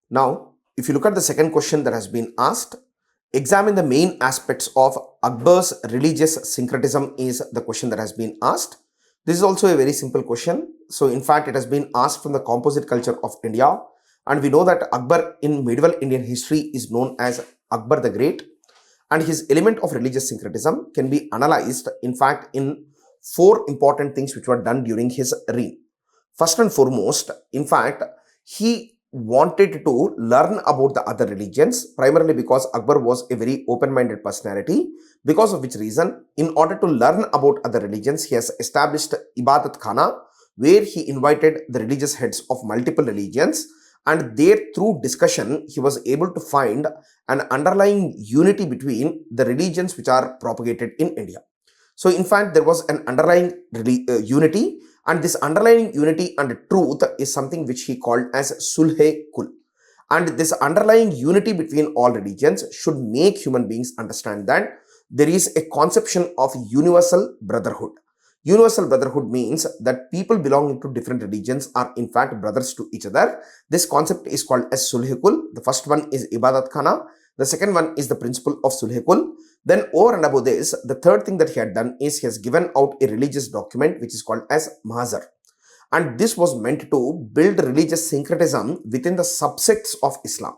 Now, if you look at the second question that has been asked, examine the main aspects of Akbar's religious syncretism is the question that has been asked. This is also a very simple question. So, in fact, it has been asked from the composite culture of India. And we know that Akbar in medieval Indian history is known as Akbar the Great. And his element of religious syncretism can be analyzed, in fact, in four important things which were done during his reign. First and foremost, in fact, he wanted to learn about the other religions, primarily because Akbar was a very open-minded personality, because of which reason, in order to learn about other religions, he has established Ibadat Khana, where he invited the religious heads of multiple religions, and there through discussion, he was able to find an underlying unity between the religions which are propagated in India. So in fact, there was an underlying unity, and this underlying unity and truth is something which he called as Sulhe-Kul. And this underlying unity between all religions should make human beings understand that there is a conception of universal brotherhood. Universal brotherhood means that people belonging to different religions are in fact brothers to each other. This concept is called as Sulhe-Kul. The first one is Ibadat Khana. The second one is the principle of Sulhe-Kul. Then over and above this, the third thing that he had done is he has given out a religious document which is called as Mahazar. And this was meant to build religious syncretism within the subsects of Islam.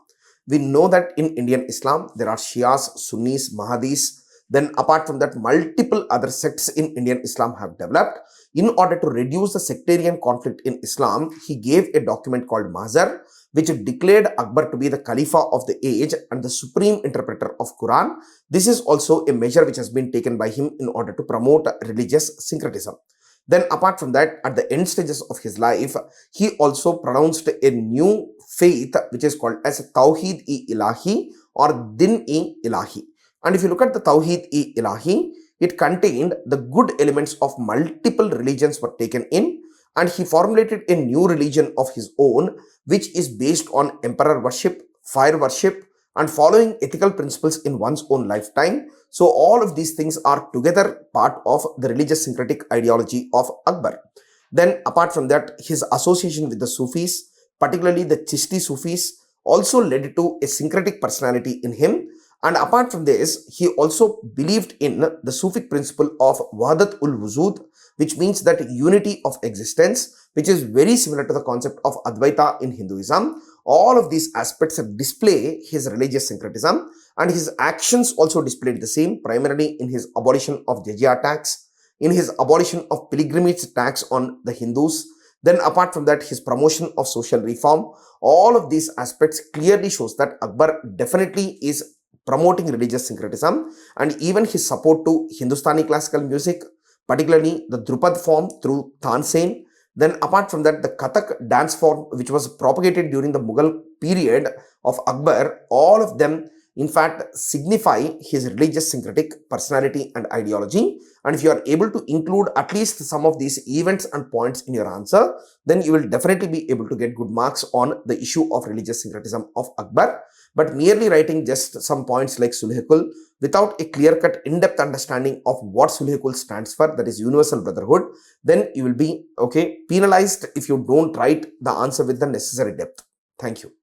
We know that in Indian Islam, there are Shias, Sunnis, Mahadis. Then apart from that, multiple other sects in Indian Islam have developed. In order to reduce the sectarian conflict in Islam, he gave a document called Mahazar, which declared Akbar to be the Khalifa of the age and the supreme interpreter of Quran. This is also a measure which has been taken by him in order to promote religious syncretism. Then apart from that, at the end stages of his life, he also pronounced a new faith which is called as Tawheed-e-Ilahi or Din-e-Ilahi. And if you look at the Tawheed-e-Ilahi, it contained the good elements of multiple religions were taken in, and he formulated a new religion of his own, which is based on emperor worship, fire worship, and following ethical principles in one's own lifetime. So all of these things are together part of the religious syncretic ideology of Akbar. Then apart from that, his association with the Sufis, particularly the Chishti Sufis, also led to a syncretic personality in him. And apart from this, he also believed in the Sufic principle of Wahdat-ul-Wujud, which means that unity of existence, which is very similar to the concept of Advaita in Hinduism. All of these aspects display his religious syncretism, and his actions also displayed the same, primarily in his abolition of jizya tax, in his abolition of pilgrimage tax on the Hindus. Then apart from that, his promotion of social reform. All of these aspects clearly shows that Akbar definitely is promoting religious syncretism, and even his support to Hindustani classical music, particularly the Drupad form through Tansen. Then apart from that, the Kathak dance form which was propagated during the Mughal period of Akbar, all of them in fact signify his religious syncretic personality and ideology. And if you are able to include at least some of these events and points in your answer, then you will definitely be able to get good marks on the issue of religious syncretism of Akbar. But merely writing just some points like Sulhe-Kul without a clear-cut, in-depth understanding of what Sulhe-Kul stands for, that is universal brotherhood, then you will be penalized if you don't write the answer with the necessary depth. Thank you.